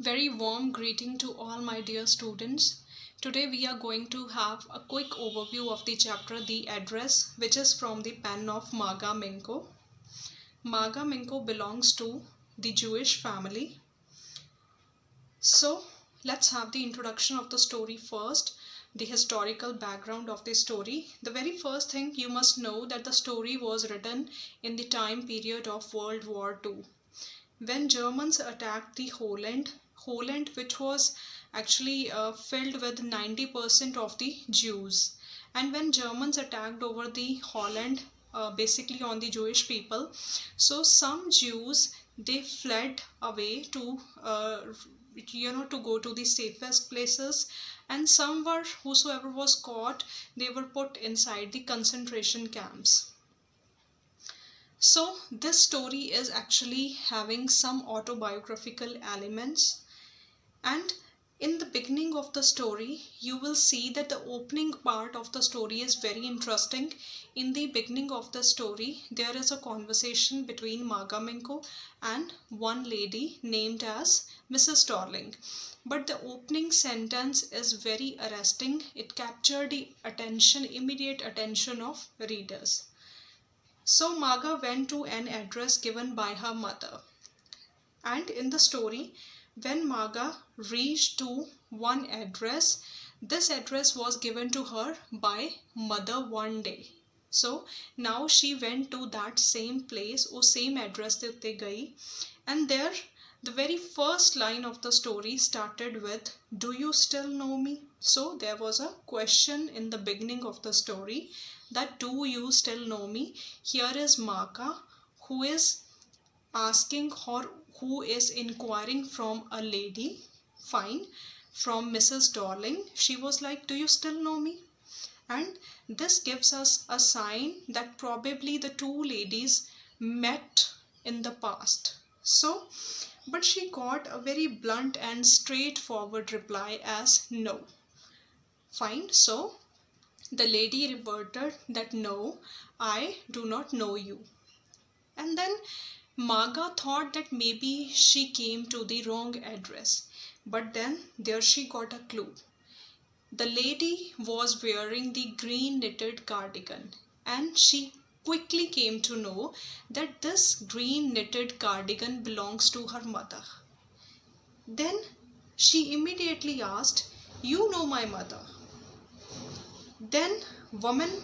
Very warm greeting to all my dear students. Today we are going to have a quick overview of the chapter The Address, which is from the pen of Marga Minko. Marga Minko belongs to the Jewish family. So let's have the introduction of the story first, the historical background of the story. The very first thing you must know that the story was written in the time period of World War II. When Germans attacked the Holland, which was actually filled with 90% of the Jews, and when Germans attacked over the Holland, basically on the Jewish people, so some Jews, they fled away to to go to the safest places, and some were, whosoever was caught, they were put inside the concentration camps. So this story is actually having some autobiographical elements, and in the beginning of the story you will see that the opening part of the story is very interesting. In the beginning of the story there is a conversation between Marga Minko and one lady named as Mrs. Darling, but the opening sentence is very arresting. It captured the immediate attention of readers. So Marga went to an address given by her mother, and in the story, when Marga reached to one address, this address was given to her by mother one day. So now she went to that same place or same address that they gayi, and there the very first line of the story started with, "Do you still know me?" So there was a question in the beginning of the story that, "Do you still know me?" Here is Marga who is asking, or who is inquiring from a lady, fine, from Mrs. Darling. She was like, "Do you still know me?" And this gives us a sign that probably the two ladies met in the past. So, but she got a very blunt and straightforward reply as no. Fine, so the lady reverted that, "No, I do not know you." And then Marga thought that maybe she came to the wrong address, but then there she got a clue. The lady was wearing the green knitted cardigan, and she quickly came to know that this green knitted cardigan belongs to her mother. Then she immediately asked, "You know my mother?" Then woman,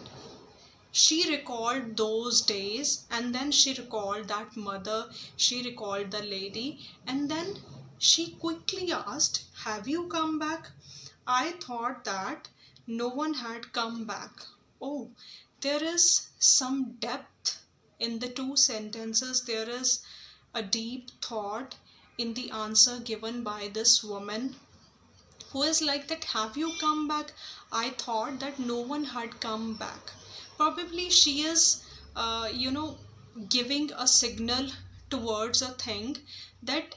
she recalled those days, and then she recalled that mother, she recalled the lady, and then she quickly asked, "Have you come back? I thought that no one had come back." Oh, there is some depth in the two sentences. There is a deep thought in the answer given by this woman, who is like that, "Have you come back? I thought that no one had come back." Probably she is giving a signal towards a thing that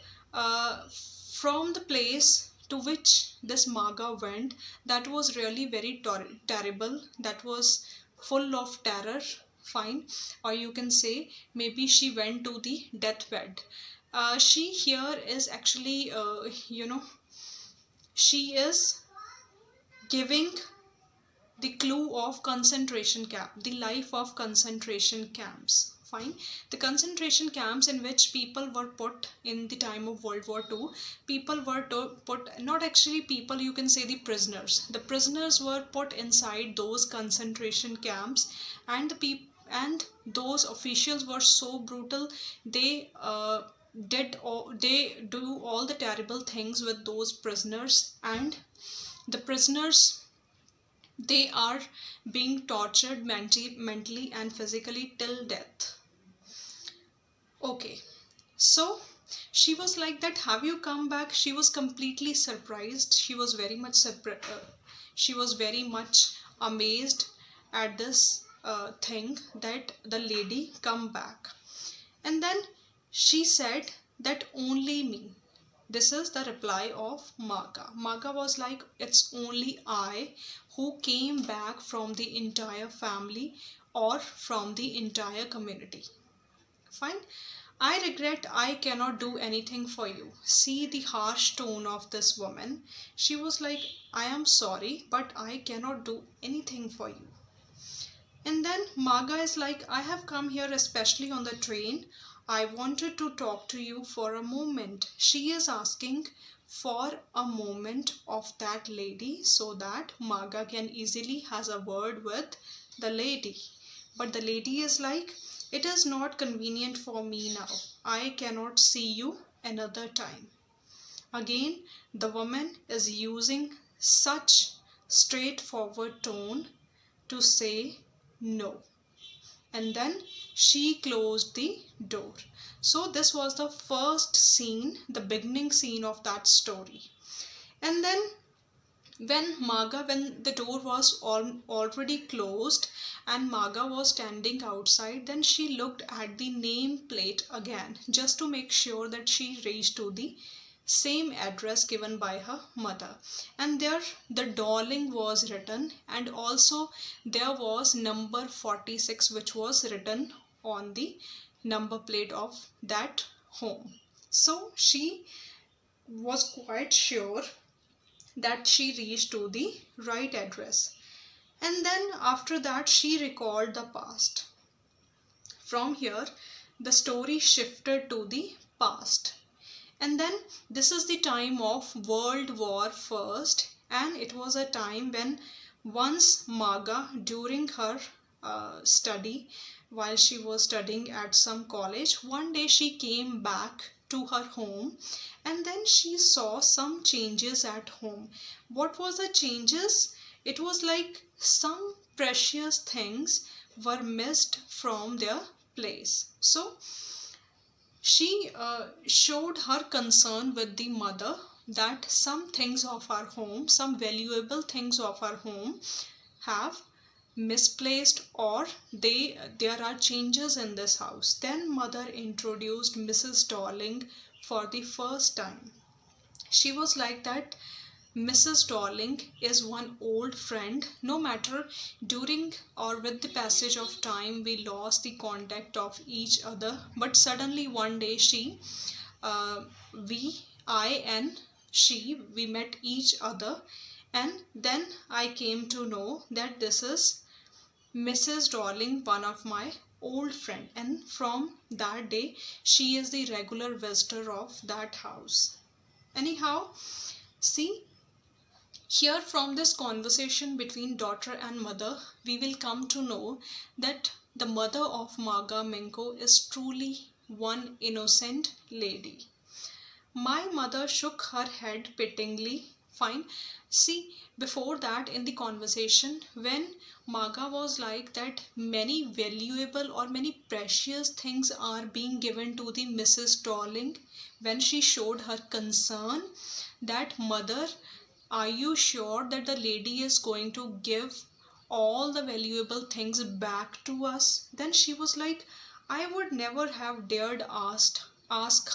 from the place to which this Marga went, that was really very terrible, that was full of terror, fine, or you can say maybe she went to the deathbed. She here is actually she is giving the clue of concentration camp, the life of concentration camps, fine, the concentration camps in which people were put in the time of World War II. People were put, not actually people, you can say the prisoners were put inside those concentration camps, and and those officials were so brutal. They they do all the terrible things with those prisoners, and the prisoners, they are being tortured mentally and physically till death. Okay, so she was like that, "Have you come back?" She was completely surprised. She was very much she was very much amazed at this thing that the lady come back. And then she said that, "Only me." This is the reply of Marga. Marga was like, "It's only I who came back from the entire family or from the entire community." Fine. I regret I cannot do anything for you. See the harsh tone of this woman. She was like, I am sorry, but I cannot do anything for you. And then Maga is like, I have come here especially on the train. I wanted to talk to you for a moment. She is asking for a moment of that lady so that Maga can easily has a word with the lady. But the lady is like, it is not convenient for me now. I cannot see you another time. Again, the woman is using such straightforward tone to say no. And then she closed the door. So this was the first scene, the beginning scene of that story. And then when the door was already closed and Maga was standing outside, then she looked at the name plate again just to make sure that she reached to the same address given by her mother, and there the Darling was written, and also there was number 46 which was written on the number plate of that home. So she was quite sure that she reached to the right address. And then after that she recalled the past. From here the story shifted to the past. And then this is the time of World War First, and it was a time when once Maga, during her study, while she was studying at some college, one day she came back to her home and then she saw some changes at home. What was the changes? It was like some precious things were missed from their place. So she showed her concern with the mother that some things of our home, some valuable things of our home have misplaced, or there are changes in this house. Then mother introduced Mrs. Darling for the first time. She was like that, Mrs. Darling is one old friend. No matter during or with the passage of time, we lost the contact of each other. But suddenly one day I and she, we met each other. And then I came to know that this is Mrs. Darling, one of my old friend. And from that day, she is the regular visitor of that house. Anyhow, see, here from this conversation between daughter and mother, we will come to know that the mother of Maga Minko is truly one innocent lady. My mother shook her head pityingly. Fine. See, before that in the conversation, when Maga was like that many valuable or many precious things are being given to the Mrs. Darling, when she showed her concern that mother, are you sure that the lady is going to give all the valuable things back to us? Then she was like, I would never have dared ask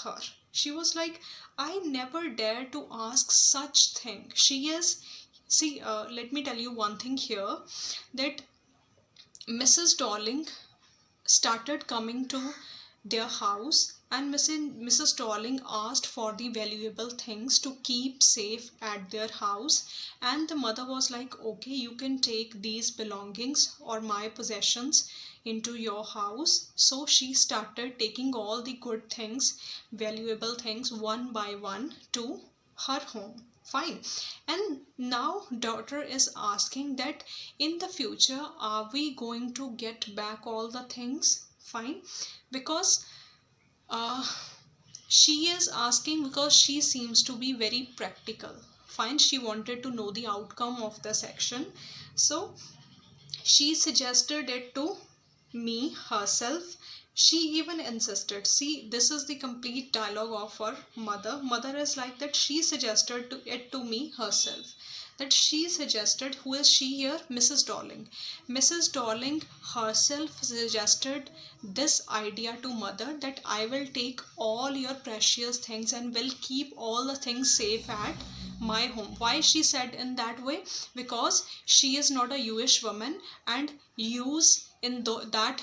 her. She was like, I never dare to ask such thing. She is, see, let me tell you one thing here, that Mrs. Darling started coming to their house, and Mrs. Darling asked for the valuable things to keep safe at their house, and the mother was like, okay, you can take these belongings or my possessions into your house. So she started taking all the good things, valuable things, one by one to her home. Fine. And now daughter is asking that in the future, are we going to get back all the things? Fine. Because she is asking because she seems to be very practical. Fine. She wanted to know the outcome of the section. So she suggested it to me herself. She even insisted. See, this is the complete dialogue of her mother. Mother is like that, she suggested it to me herself. that she suggested, who is she here? Mrs. Darling. Mrs. Darling herself suggested this idea to mother, that I will take all your precious things and will keep all the things safe at my home. Why she said in that way? Because she is not a Jewish woman, and Jews in that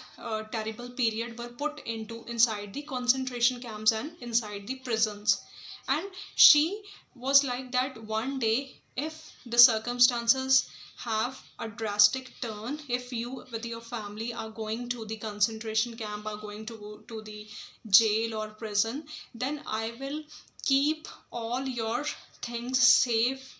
terrible period were put into inside the concentration camps and inside the prisons. And she was like that, one day if the circumstances have a drastic turn, if you with your family are going to the concentration camp, are going to the jail or prison, then I will keep all your things safe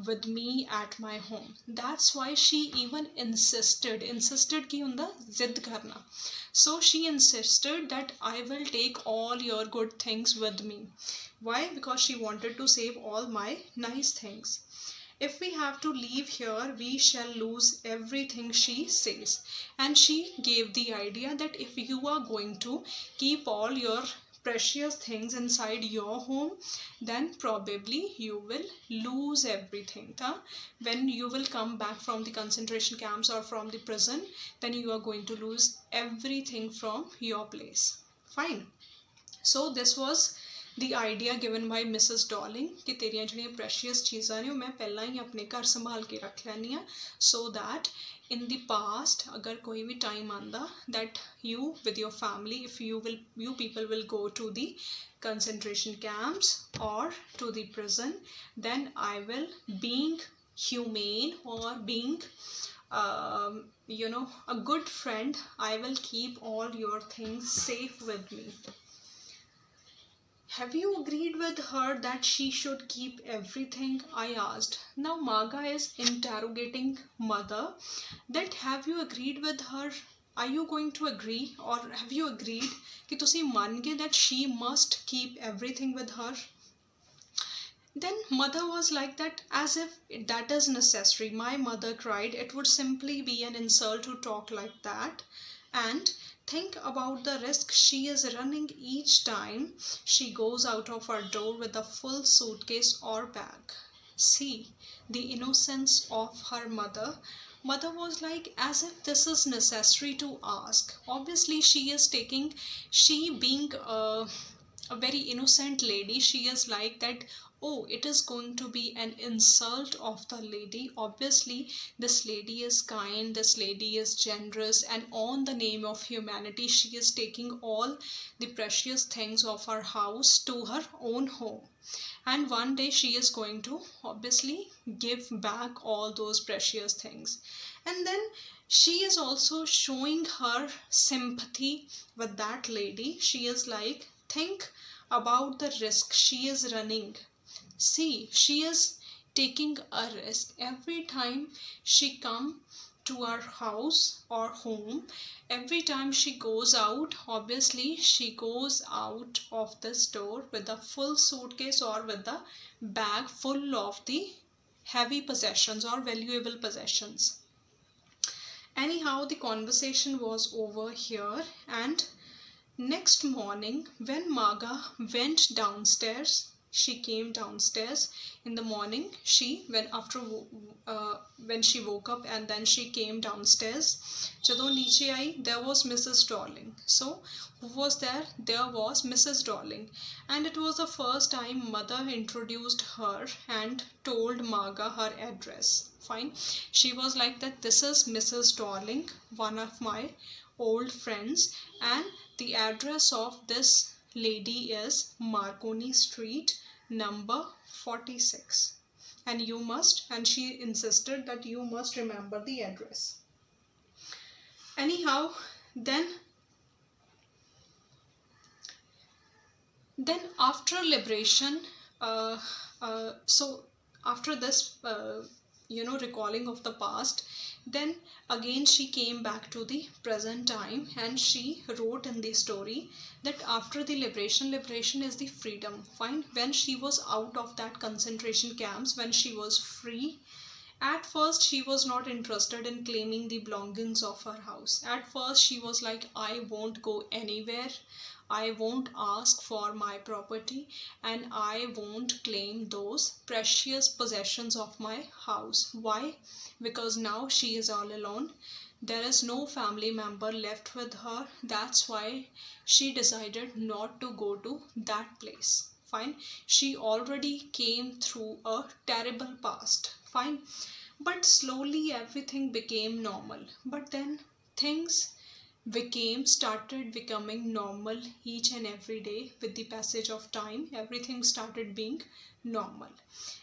with me at my home. That's why she even insisted ki hunda zid karna. So she insisted that I will take all your good things with me. Why? Because she wanted to save all my nice things. If we have to leave here, we shall lose everything, she says. And she gave the idea that if you are going to keep all your precious things inside your home, then probably you will lose everything. When you will come back from the concentration camps or from the prison, then you are going to lose everything from your place. Fine. So this was the idea given by Mrs. Darling कि तेरियां जिहड़ियां precious चीज़ां ने मैं पहला ही अपने घर संभाल के रख लैनी आ, so that in the past अगर कोई भी time आंदा that you with your family, if you people will go to the concentration camps or to the prison, then I will, being humane or being a good friend, I will keep all your things safe with me. Have you agreed with her that she should keep everything? I asked. Now Maga is interrogating mother that have you agreed with her? Are you going to agree, or have you agreed कि तुसी मान गए that she must keep everything with her? Then mother was like that, as if that is necessary. My mother cried, it would simply be an insult to talk like that. And think about the risk she is running each time she goes out of her door with a full suitcase or bag. See the innocence of her mother. Mother was like, as if this is necessary to ask. Obviously she being a very innocent lady, she is like that, oh, it is going to be an insult of the lady. Obviously this lady is kind, this lady is generous, and on the name of humanity she is taking all the precious things of her house to her own home, and one day she is going to obviously give back all those precious things. And then she is also showing her sympathy with that lady. She is like, think about the risk she is running. See, she is taking a risk every time she come to our house or home. Every time she goes out, obviously she goes out of this door with a full suitcase or with a bag full of the heavy possessions or valuable possessions. Anyhow, the conversation was over here, and next morning when Maga went downstairs, she came downstairs in the morning. When she woke up and then she came downstairs. Jadon niche aayi, there was Mrs. Darling. So who was there? There was Mrs. Darling, and it was the first time mother introduced her and told Maga her address. Fine. She was like that, this is Mrs. Darling, one of my old friends, and the address of this lady is Marconi Street, number 46, and you must, and she insisted that you must remember the address. Anyhow, then after liberation, so after this recalling of the past, then again she came back to the present time, and she wrote in the story that after the liberation is the freedom. Fine. When she was out of that concentration camps, when she was free, at first she was not interested in claiming the belongings of her house. At first she was like, I won't go anywhere, I won't ask for my property, and I won't claim those those precious possessions of my house. Why? Because now she is all alone. There is no family member left with her. That's why she decided not to go to that place. Fine. She already came through a terrible past. Fine. But slowly everything became normal. But then things started becoming normal each and every day. With the passage of time, everything started being normal.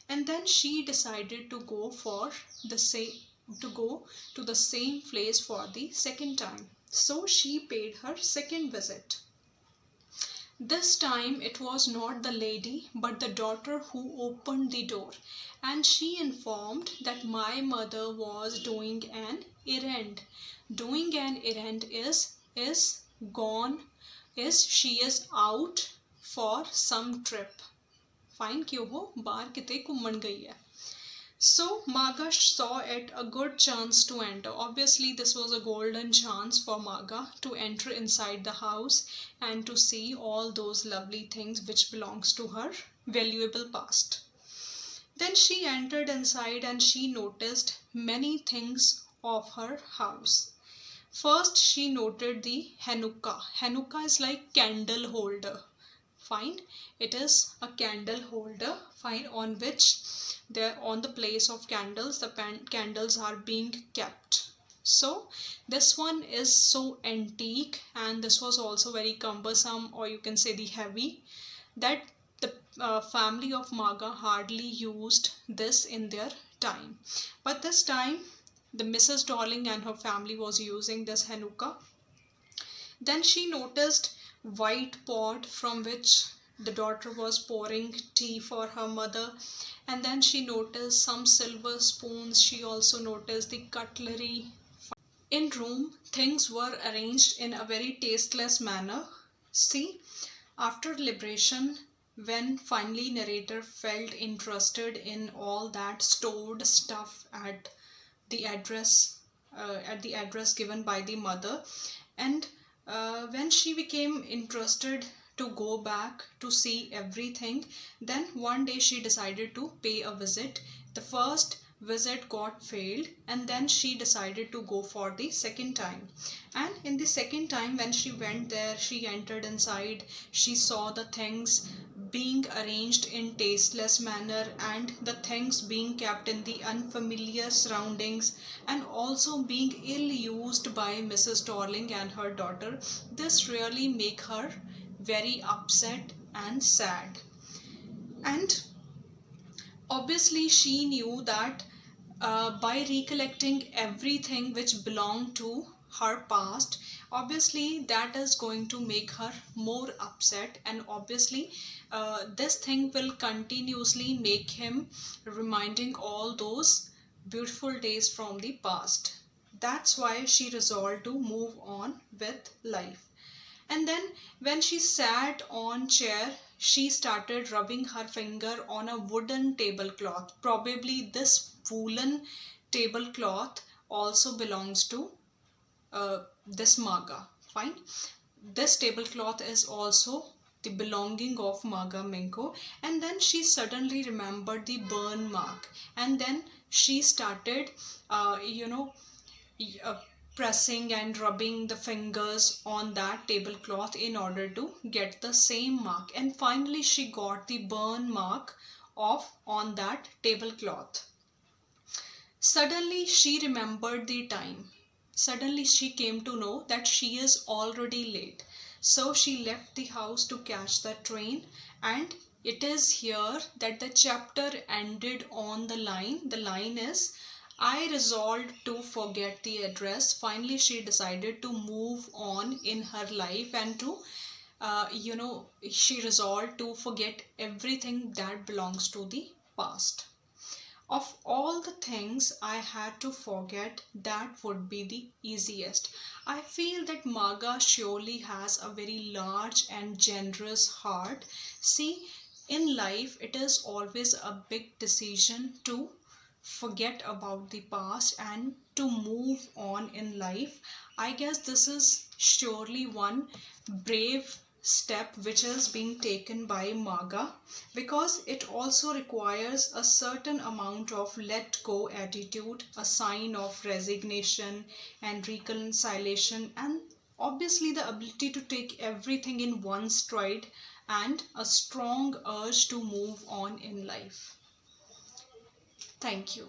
And then she decided to go for the same to go to the same place for the second time. So she paid her second visit. This time it was not the lady but the daughter who opened the door, and she informed that my mother was doing an errand. Doing an errand is gone, is she is out for some trip. Fine, क्यों हो बाहर किते घूमन गई है. So Magha saw it a good chance to enter. Obviously, this was a golden chance for Magha to enter inside the house and to see all those lovely things which belongs to her valuable past. Then she entered inside and she noticed many things of her house. First, she noted the Hanukkah. Hanukkah is like candle holder. Fine, it is a candle holder. Fine, on which there on the place of candles the candles are being kept. So this one is so antique, and this was also very cumbersome, or you can say the heavy, that the family of Magha hardly used this in their time. But this time the Mrs. Darling and her family was using this Hanukkah. Then she noticed white pot from which the daughter was pouring tea for her mother, and then she noticed some silver spoons. She also noticed the cutlery. In room, things were arranged in a very tasteless manner. See, after liberation, when finally narrator felt interested in all that stored stuff at the address given by the mother, and when she became interested to go back to see everything, then one day she decided to pay a visit. The first visit got failed, and then she decided to go for the second time. And in the second time, when she went there, she entered inside. She saw the things being arranged in tasteless manner, and the things being kept in the unfamiliar surroundings, and also being ill used by Mrs. Darling and her daughter. This really made her very upset and sad. And obviously she knew that by recollecting everything which belonged to her past, obviously that is going to make her more upset, and obviously this thing will continuously make him reminding all those beautiful days from the past. That's why she resolved to move on with life. And then when she sat on chair, she started rubbing her finger on a wooden tablecloth. Probably this woolen tablecloth also belongs to this Magha. Fine. This tablecloth is also the belonging of Magha Minko. And then she suddenly remembered the burn mark, and then she started pressing and rubbing the fingers on that tablecloth in order to get the same mark, and finally she got the burn mark off on that tablecloth. Suddenly she remembered the time. Suddenly she came to know that she is already late. So she left the house to catch the train, and it is here that the chapter ended on the line. The line is, I resolved to forget the address. Finally, she decided to move on in her life, and to, she resolved to forget everything that belongs to the past. Of all the things I had to forget, that would be the easiest. I feel that Magha surely has a very large and generous heart. See, in life, it is always a big decision to forget about the past and to move on in life. I guess this is surely one brave step which is being taken by Magha, because it also requires a certain amount of let go attitude, a sign of resignation and reconciliation, and obviously the ability to take everything in one stride and a strong urge to move on in life. Thank you.